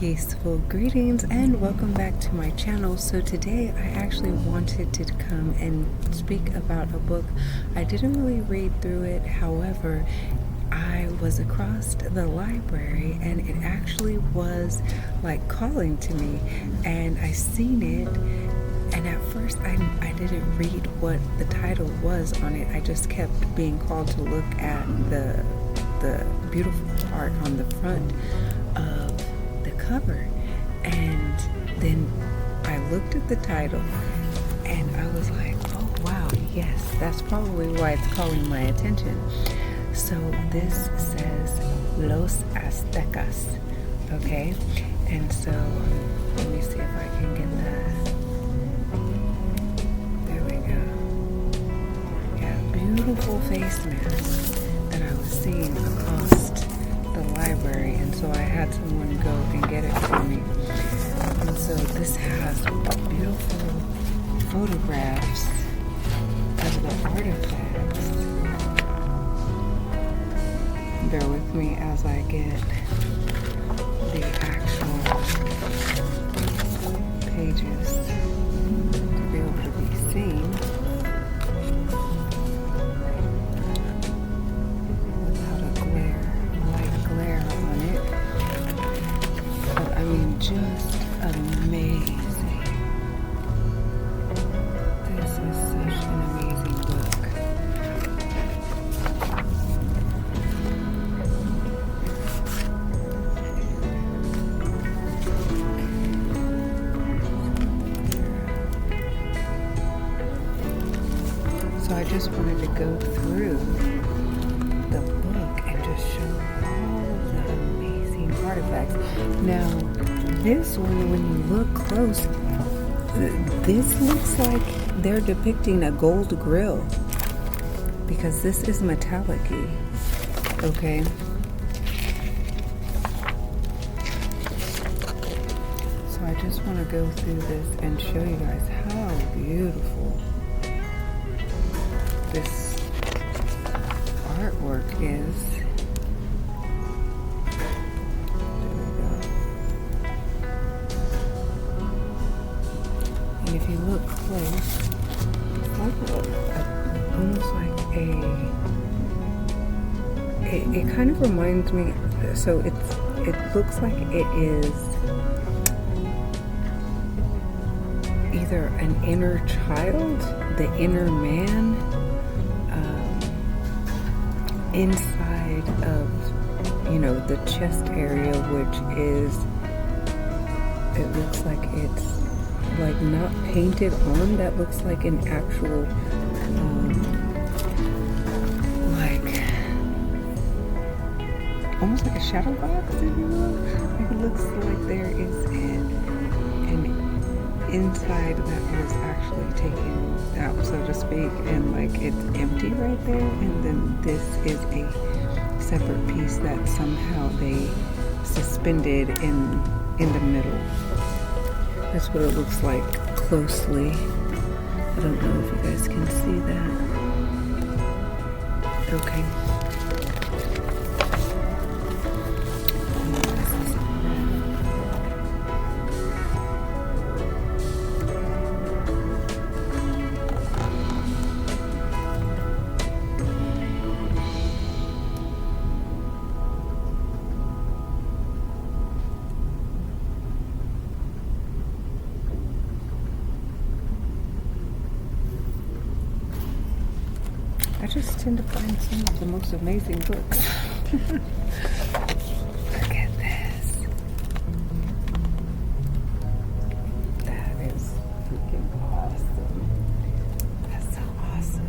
Peaceful greetings and welcome back to my channel. So today I actually wanted to come and speak about a book. I didn't really read through it, however, I was across the library and it actually was like calling to me, and I seen it, and at first I didn't read what the title was on it. I just kept being called to look at the beautiful art on the front of the cover, and then I looked at the title and I was like, oh wow, yes, that's probably why it's calling my attention. So this says Los Aztecas, okay? And so let me see if I can get that. There we go. Yeah, beautiful face mask that I was seeing across the library, and so I had someone go and get it for me. And so this has beautiful photographs of the artifacts. Bear with me as I get the actual pages to be able to be seen without a light glare on it. But I mean, just amazing. This is such an amazing book. So I just wanted to go through the book and just show all of the amazing artifacts. Now, this one, when you look close, this looks like they're depicting a gold grill, because this is metallic-y, okay? So I just want to go through this and show you guys how beautiful this artwork is. If you look close, it's like almost like it kind of reminds me, so it looks like it is either an inner child, the inner man, inside of, you know, the chest area, which is, it looks like it's like not painted on. That looks like an actual like almost like a shadow box, if you will. Like it looks like there is an inside that was actually taken out, so to speak, and like it's empty right there, and then this is a separate piece that somehow they suspended in the middle. That's what it looks like closely. I don't know if you guys can see that. Okay. I just tend to find some of the most amazing books. Look at this. That is freaking awesome. That's so awesome.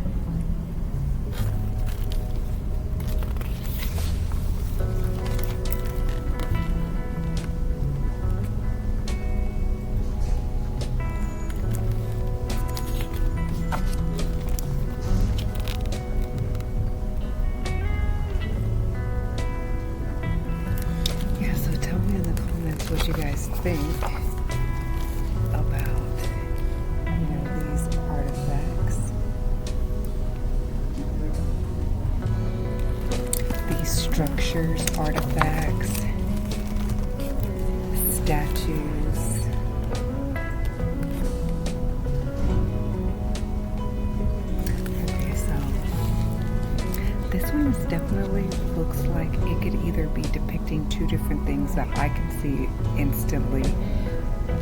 What you guys think about, you know, these artifacts, these structures, artifacts, statues. Okay, so this one is definitely looks like it could either be depicting two different things that I can see instantly.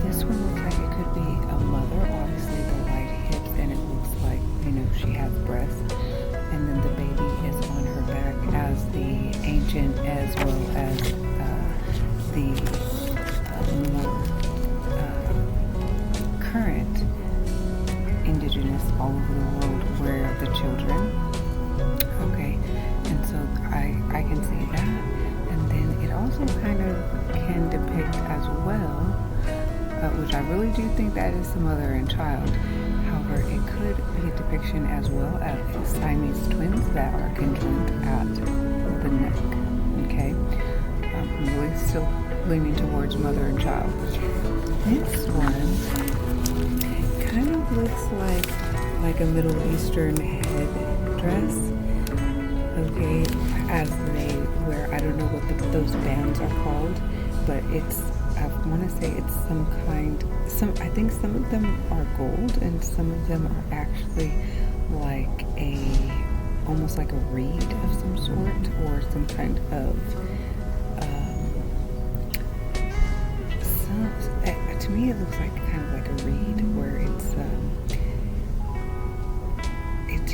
This one looks like it could be a mother, obviously the white hips, and it looks like, you know, she has breasts. And then the baby is on her back as the ancient as well as the more current Indigenous all over the world were the children. Okay, and so I can see that. And then it also kind of can depict as well, which I really do think that is the mother and child. However, it could be a depiction as well of Siamese twins that are conjoined at the neck. Okay, I'm really still leaning towards mother and child. This one kind of looks like a Middle Eastern headdress. Okay, as they wear, I don't know what those bands are called, but it's, I want to say it's some kind, I think some of them are gold and some of them are actually like almost like a reed of some sort, or some kind of, to me it looks like kind of like a reed where it's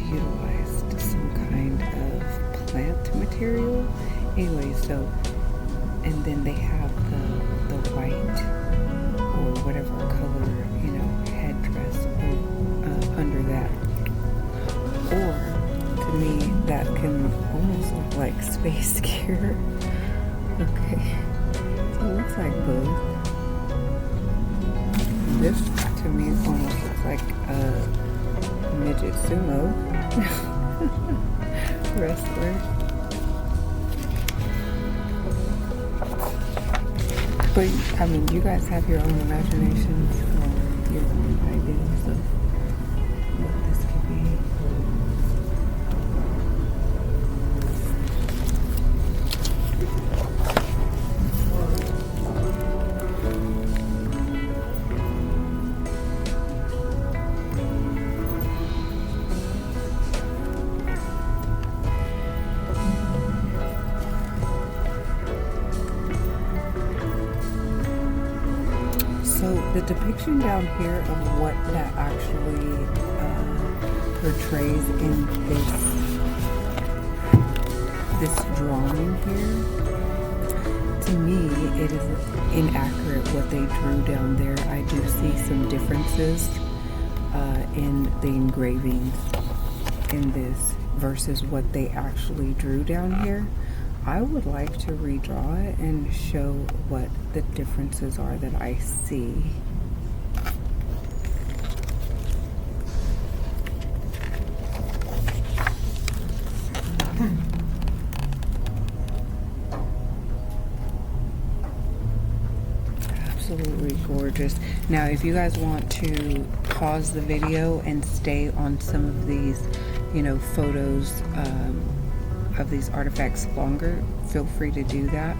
utilized some kind of plant material. Anyway, so, and then they have the white or whatever color, you know, headdress under that. Or, to me, that can almost look like space gear. Okay, so it looks like both. This, to me, almost looks like a midget sumo wrestler. But, I mean, you guys have your own imaginations or your own ideas of what this could be. So the depiction down here of what that actually portrays in this drawing here, to me it is inaccurate what they drew down there. I do see some differences in the engravings in this versus what they actually drew down here. I would like to redraw it and show what the differences are that I see. Absolutely gorgeous. Now, if you guys want to pause the video and stay on some of these, you know, photos, of these artifacts longer, feel free to do that.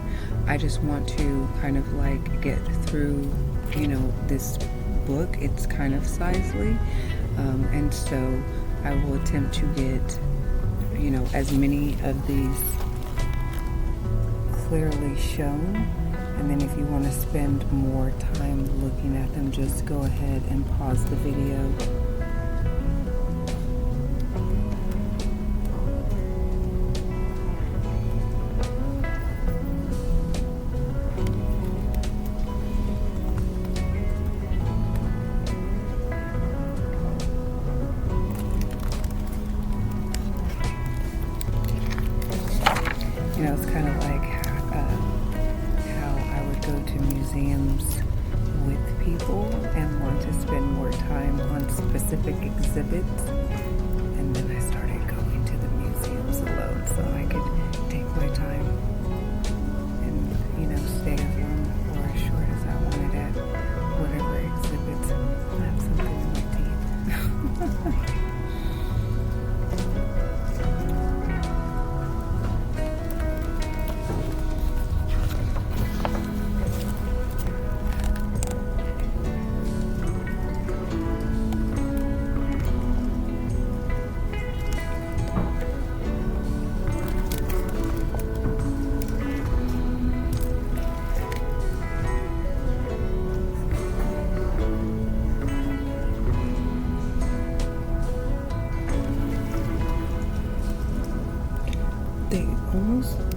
I just want to kind of like get through, you know, this book. It's kind of sizely, and so I will attempt to get, you know, as many of these clearly shown. And then if you want to spend more time looking at them, just go ahead and pause the video. You know, it's kind of like how I would go to museums with people and want to spend more time on specific exhibits. And then I started going to the museums alone so I could take my time and, you know, stay as long or as short as I wanted at whatever exhibits. I have something in my teeth.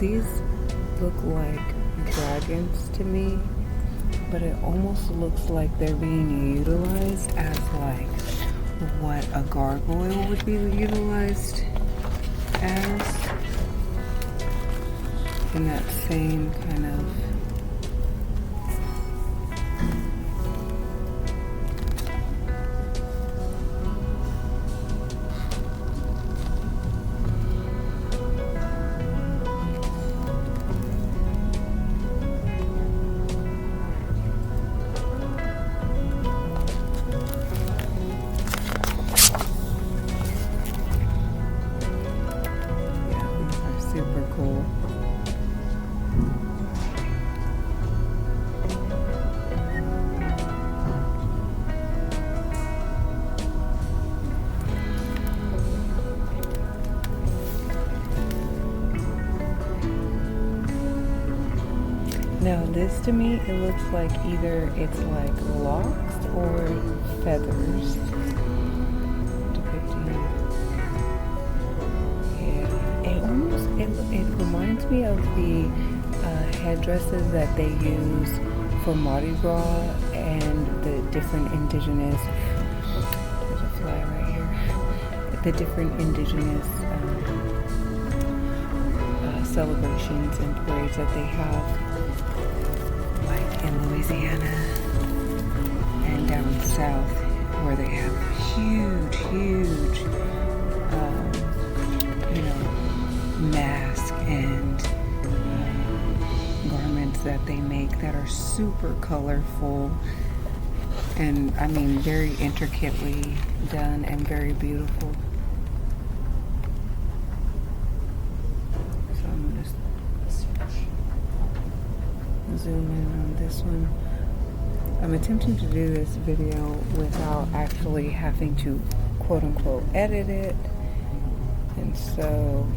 these look like dragons to me, but it almost looks like they're being utilized as like what a gargoyle would be utilized as, in that same kind of super cool. Now this to me, it looks like either it's like locks or feathers. It reminds me of the headdresses that they use for Mardi Gras and the different indigenous, there's a fly right here, the different indigenous celebrations and parades that they have, like in Louisiana and down south, where they have huge mask and garments that they make that are super colorful and I mean very intricately done and very beautiful. So I'm going to zoom in on this one. I'm attempting to do this video without actually having to quote unquote edit it, and so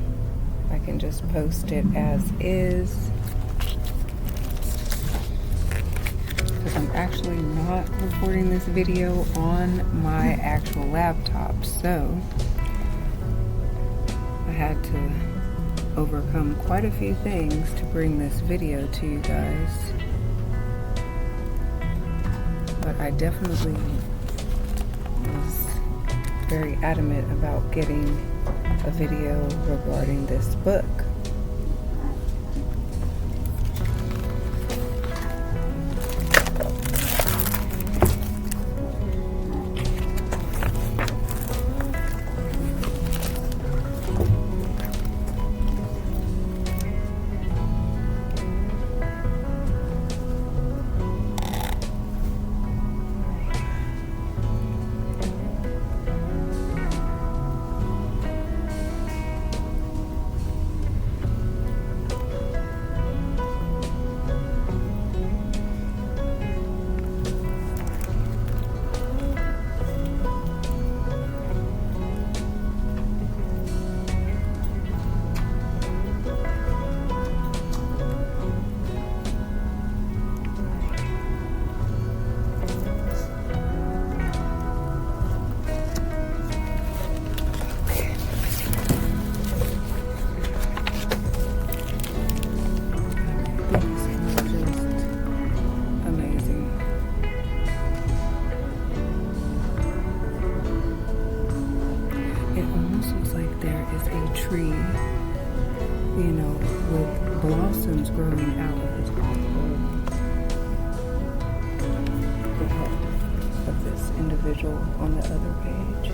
I can just post it as is, because I'm actually not recording this video on my actual laptop, so I had to overcome quite a few things to bring this video to you guys. But I definitely was very adamant about getting a video regarding this book. Blossoms growing out of the head of this individual on the other page.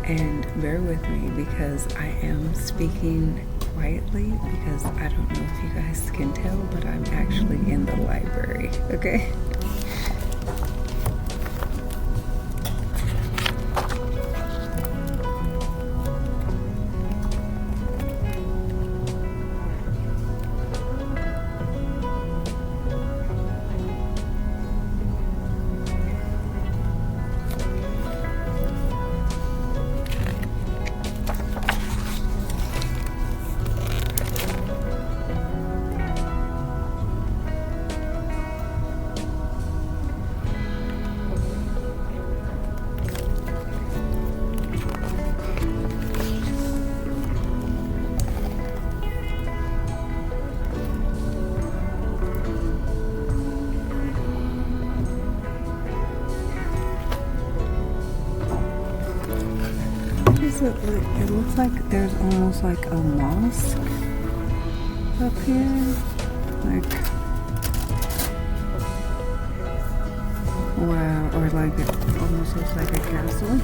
And bear with me because I am speaking quietly because I don't know if you guys can tell, but I'm actually in the library, okay? it looks like there's almost like a mosque up here. Like, wow, or like it almost looks like a castle.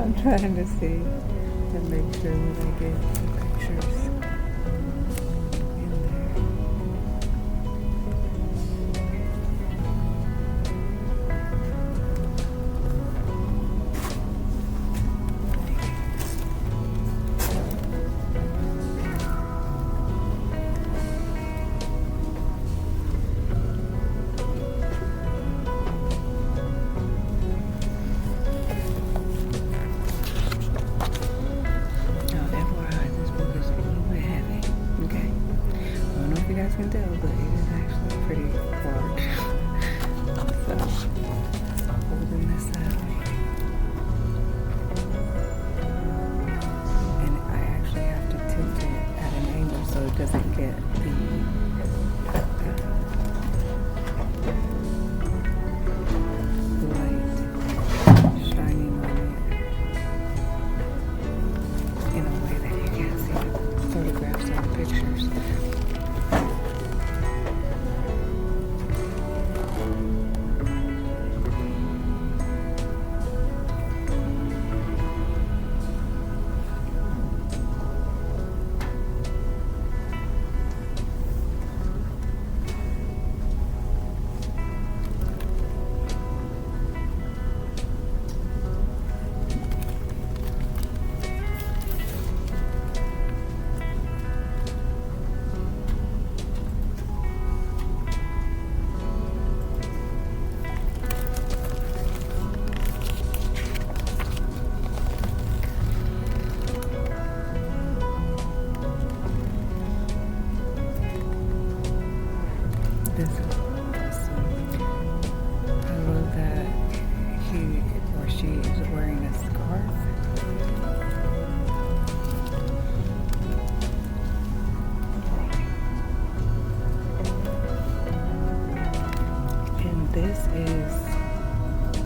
I'm trying to see and make sure that I get the pictures in there. Can tell, but it is actually pretty large. So, holding this up, and I actually have to tilt it at an angle so it doesn't get the light shining on it in a way that you can't see the photographs or the pictures. This is awesome. I love that he or she is wearing a scarf. And this is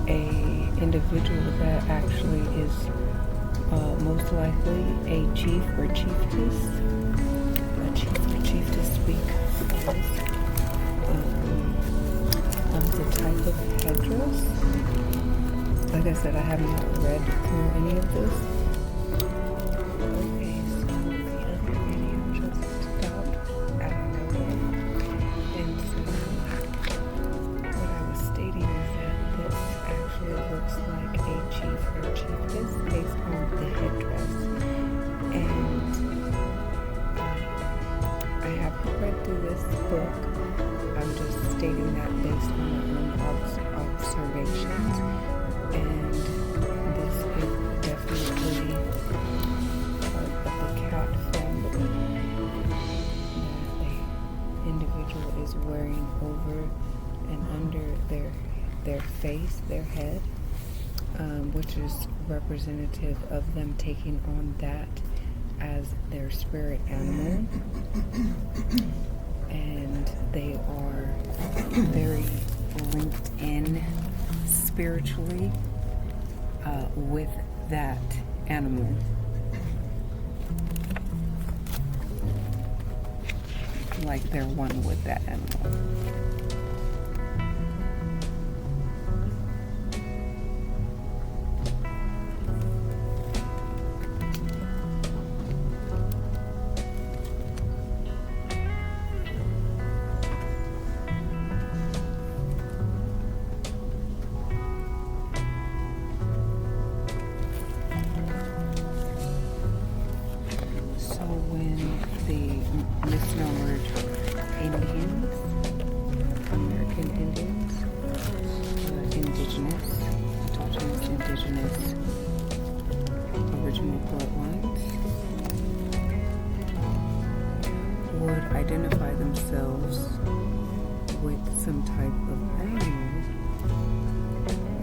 a individual that actually is most likely a chief or chiefess. A chief or chiefess speak. The type of headdress. Like I said, I have not read through any of this. Okay, so the other video just stopped out of nowhere. And so what I was stating is that this actually looks like a chief or chiefess based on the headdress. And I haven't read through this book. I'm just stating that based on my own observations, and this is definitely part of the cat family that the individual is wearing over and under their face, their head, which is representative of them taking on that as their spirit animal. and they are very linked in spiritually with that animal. Like they're one with that animal. Misnomered Indians, American Indians, Indigenous, Autochthonous Indigenous, original bloodlines, would identify themselves with some type of animal.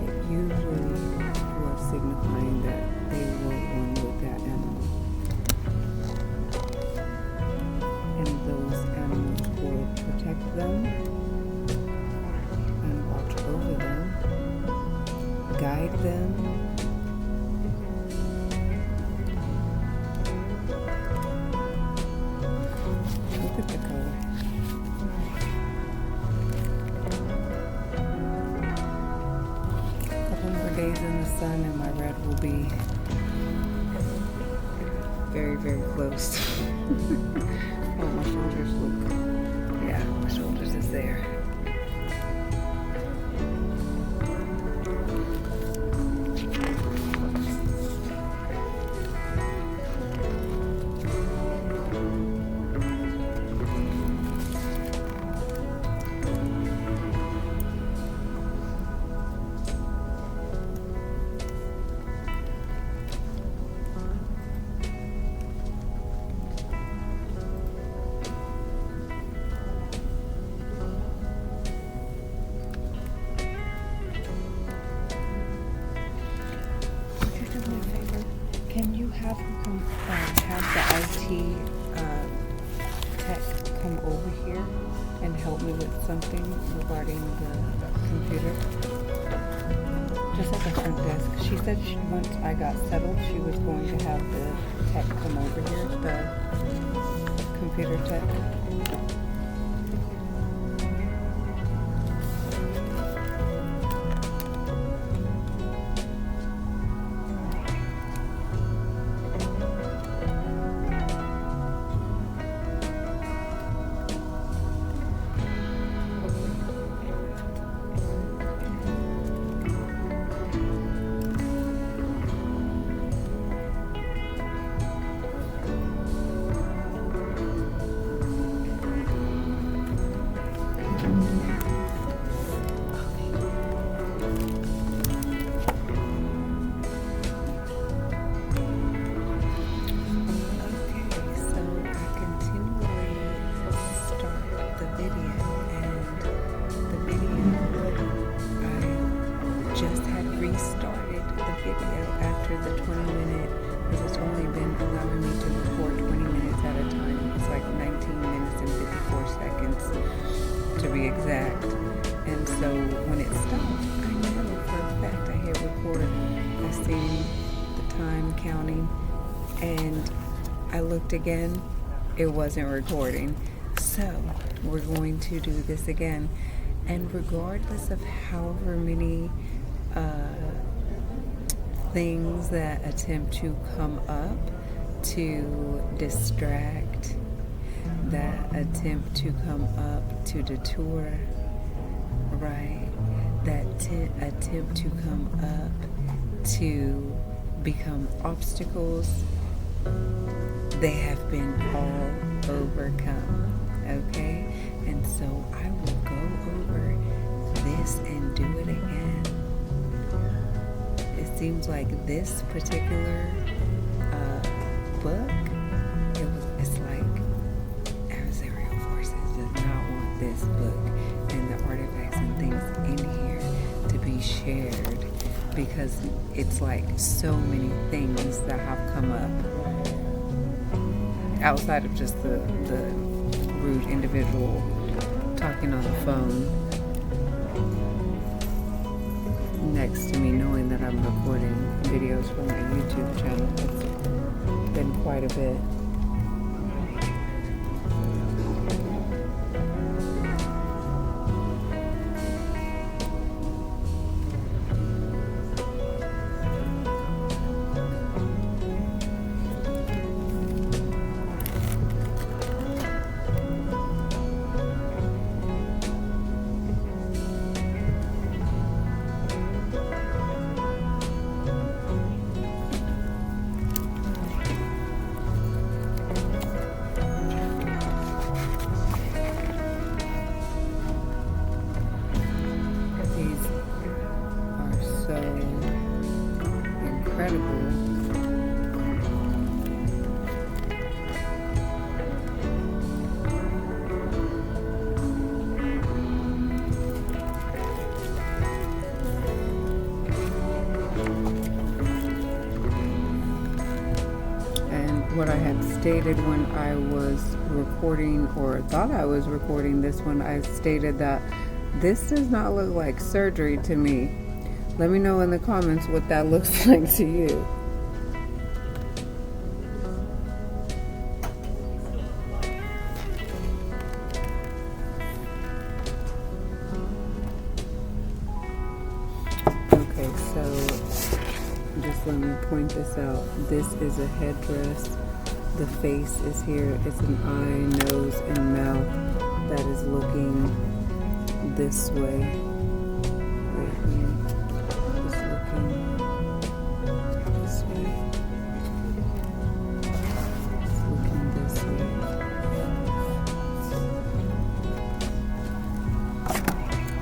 It usually was signifying that they were one with that animal. Those animals would protect them and watch over them, guide them, look at the color. A couple more days in the sun and my red will be very, very close. Oh, my shoulders look, yeah, my shoulders is there. Can you have the IT tech come over here and help me with something regarding the computer? Just at the front desk. She said once I got settled, she was going to have the tech come over here, the computer tech. Exact. And so when it stopped, I know for a fact I hit record. I seen the time counting and I looked again, it wasn't recording. So we're going to do this again. And regardless of however many things that attempt to come up to distract, that attempt to come up to detour, right? That attempt to come up to become obstacles, they have been all overcome, okay? And so I will go over this and do it again. It seems like this particular book, it's like this book and the artifacts and things in here to be shared, because it's like so many things that have come up outside of just the rude individual talking on the phone next to me, knowing that I'm recording videos for my YouTube channel. It's been quite a bit. What I had stated when I was recording, or thought I was recording this one, I stated that this does not look like surgery to me. Let me know in the comments what that looks like to you. Okay, so just let me point this out. This is a headdress. The face is here. It's an eye, nose, and mouth that is looking this way. Right here. It's looking this way. It's looking this way.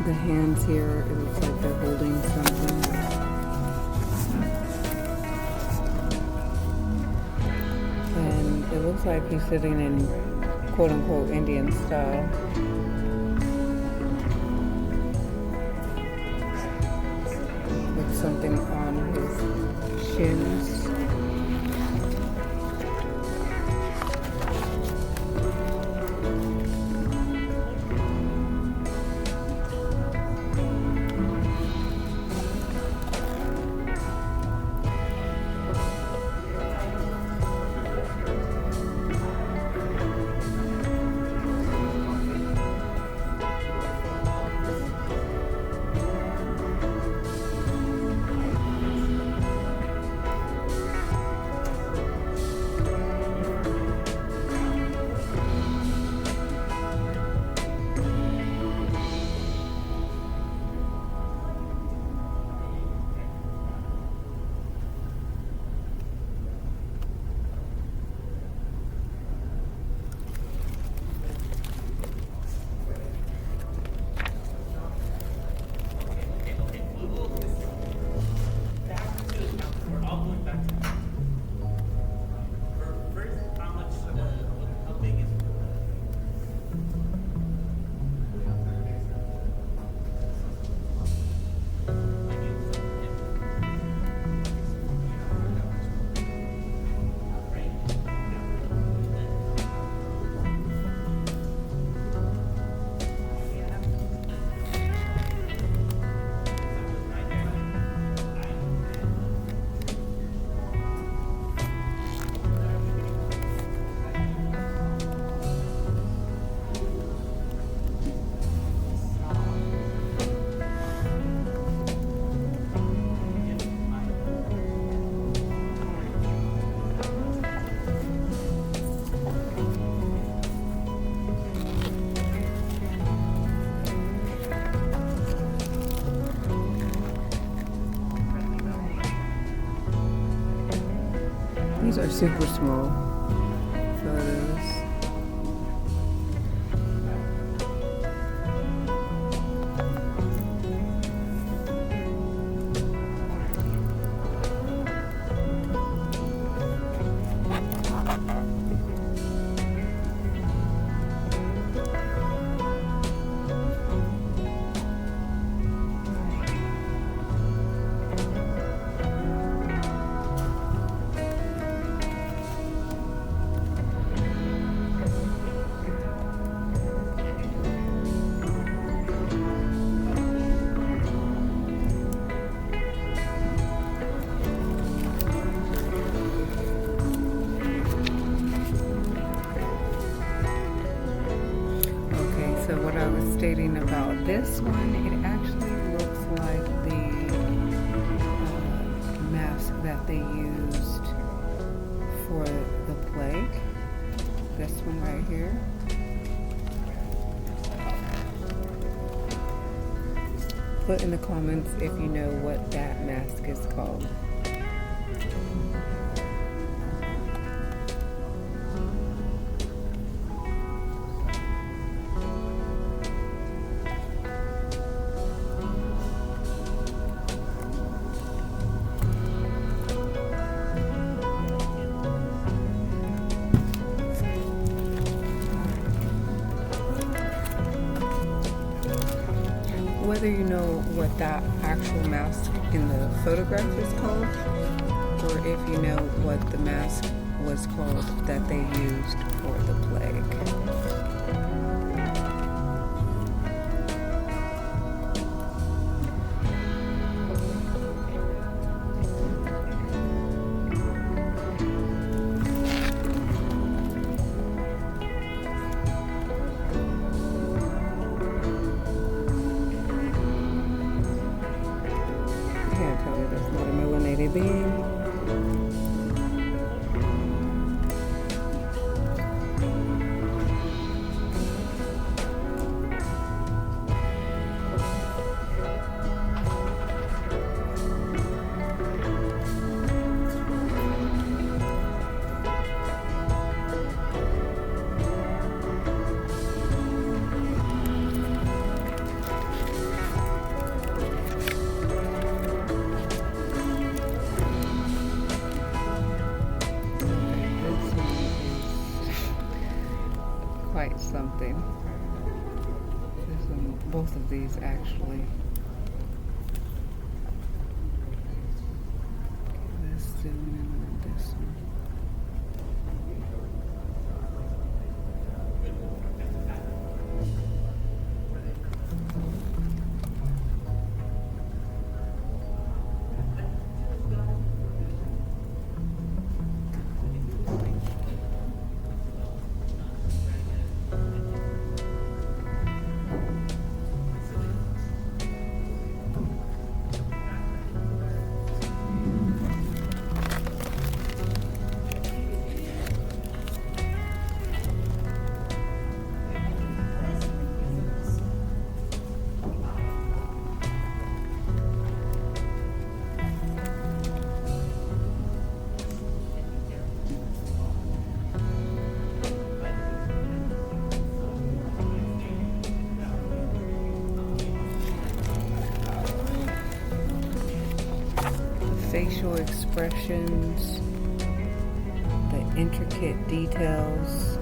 The hands here, it looks like they're holding something. It looks like he's sitting in quote-unquote Indian style. With something on his shins. These are super small photos. stating about this one, it actually looks like the mask that they used for the plague. This one right here. Put in the comments if you know what that mask is called. Whether you know what that actual mask in the photograph is called, or if you know what the mask was called that they used for the plague. Being. Quite something. Both of these actually. Okay, let's zoom in on this one. Facial expressions, the intricate details.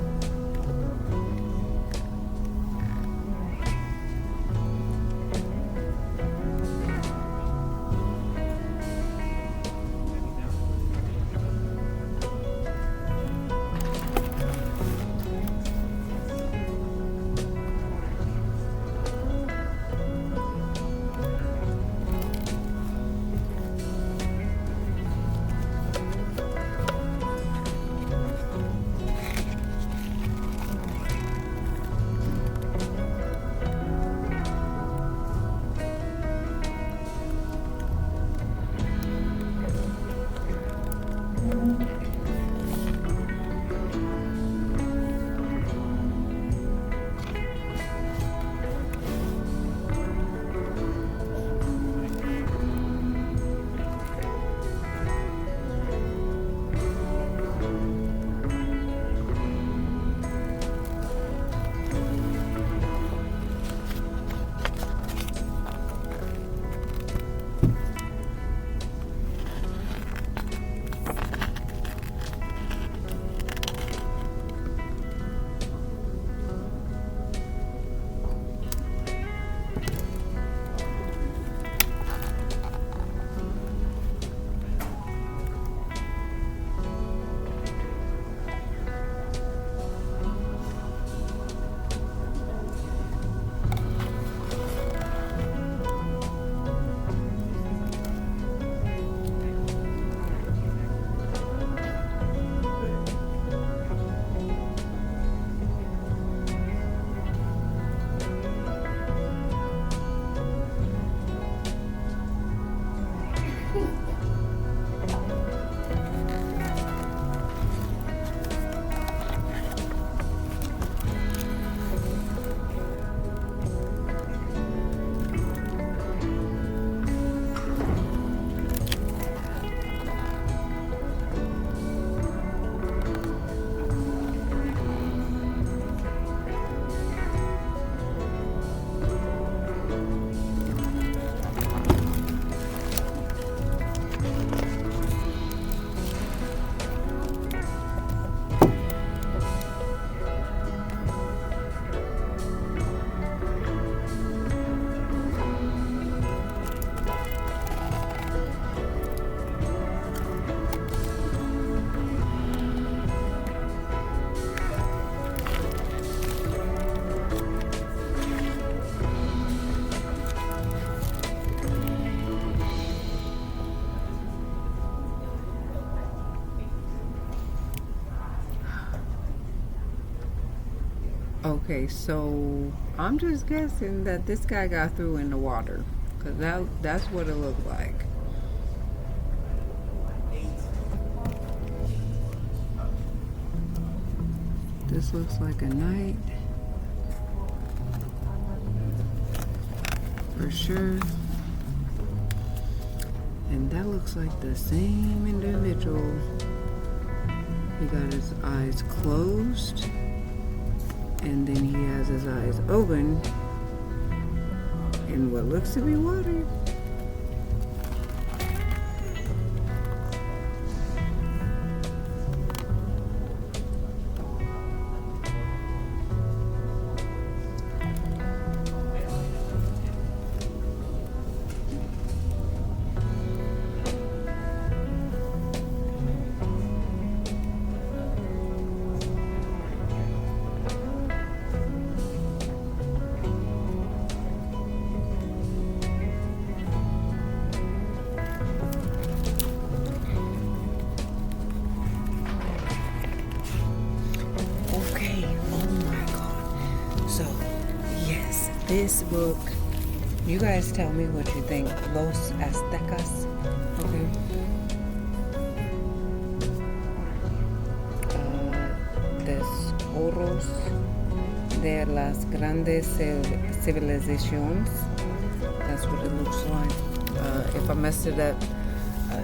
Okay, so I'm just guessing that this guy got through in the water, because that's what it looked like. This looks like a knight, for sure. And that looks like the same individual. He got his eyes closed, and then he has his eyes open in what looks to be water. This book, you guys tell me what you think. Los Aztecas, okay? Tesoros de las grandes civilizations. That's what it looks like. If I messed it up,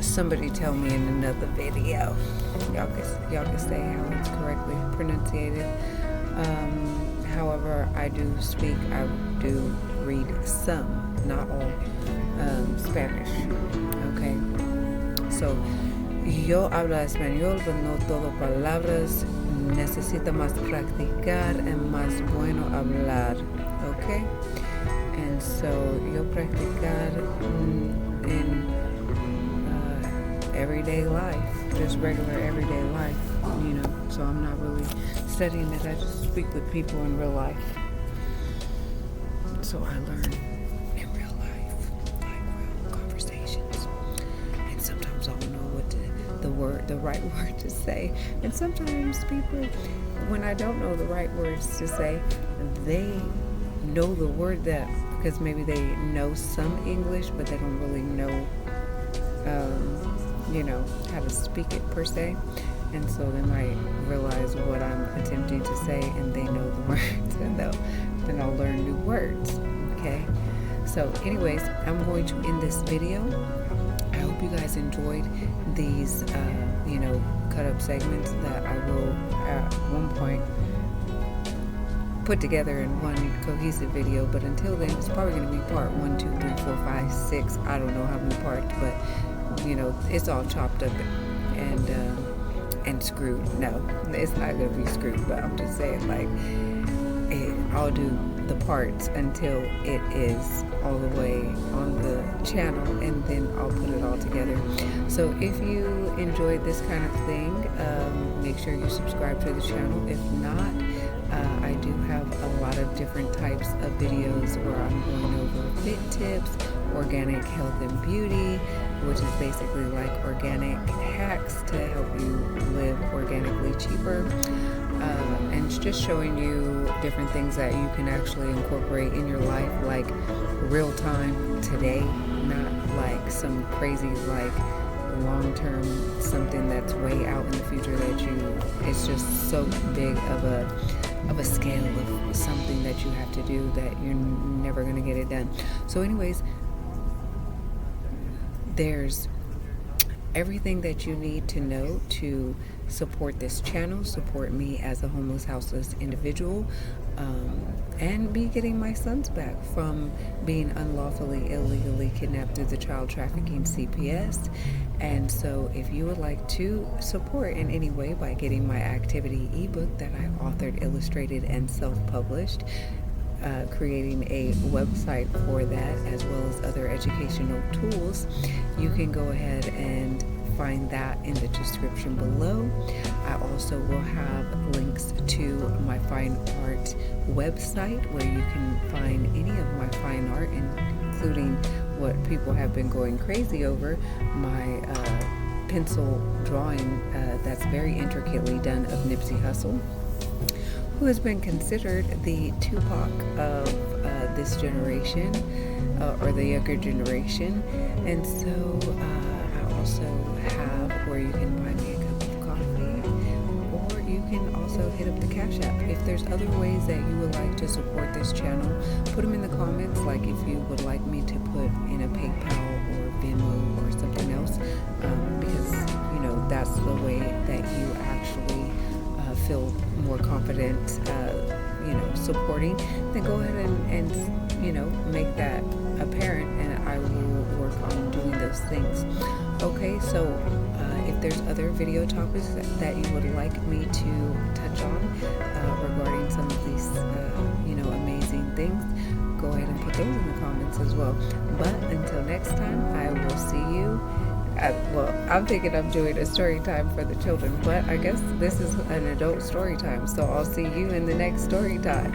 somebody tell me in another video. Y'all can say how it's correctly pronunciated. However, I do read some, not all, Spanish, okay? So, yo hablo español, pero no todo palabras, necesita más practicar y más bueno hablar, okay? And so, yo practicar in everyday life, just regular everyday life, you know, so I'm not really studying it. I just speak with people in real life. So I learn in real life, like real conversations. And sometimes I don't know what the right word to say. And sometimes people, when I don't know the right words to say, they know the word that, because maybe they know some English, but they don't really know, you know, how to speak it per se. And so they might realize what I'm attempting to say, and they know the words, and then I'll learn new words, okay? So anyways, I'm going to end this video. I hope you guys enjoyed these, you know, cut up segments that I will at one point put together in one cohesive video. But until then, it's probably going to be part 1, 2, 3, 4, 5, 6. I don't know how many parts, but you know, it's all chopped up and screwed. No, it's not gonna be screwed, but I'm just saying, like, I'll do the parts until it is all the way on the channel, and then I'll put it all together. So if you enjoyed this kind of thing, make sure you subscribe to the channel. If not, I do have a lot of different types of videos where I'm going over fit tips, organic health and beauty, which is basically like organic hacks to help you live organically cheaper, and it's just showing you different things that you can actually incorporate in your life, like real time today, not like some crazy like long-term something that's way out in the future that it's just so big of a scale of something that you have to do that you're never going to get it done. So anyways, there's everything that you need to know to support this channel, support me as a homeless, houseless individual, and me getting my sons back from being unlawfully, illegally kidnapped through the child trafficking CPS. And so if you would like to support in any way by getting my activity ebook that I authored, illustrated, and self-published, creating a website for that, as well as other educational tools, you can go ahead and find that in the description below. I also will have links to my fine art website where you can find any of my fine art, including what people have been going crazy over, my pencil drawing that's very intricately done of Nipsey Hussle, who has been considered the Tupac of this generation, or the younger generation. And so I also have where you can buy me a cup of coffee, or you can also hit up the Cash App. If there's other ways that you would like to support this channel, put them in the comments, like if you would like me to put in a PayPal or Venmo or something else, because that's the way that you actually feel more confident supporting. Then go ahead and make that apparent, and I will work on doing those things. Okay, so if there's other video topics that you would like me to touch on regarding some of these amazing things, go ahead and put those in the comments as well. But until next time, I will see you. I'm thinking I'm doing a story time for the children, but I guess this is an adult story time, so I'll see you in the next story time.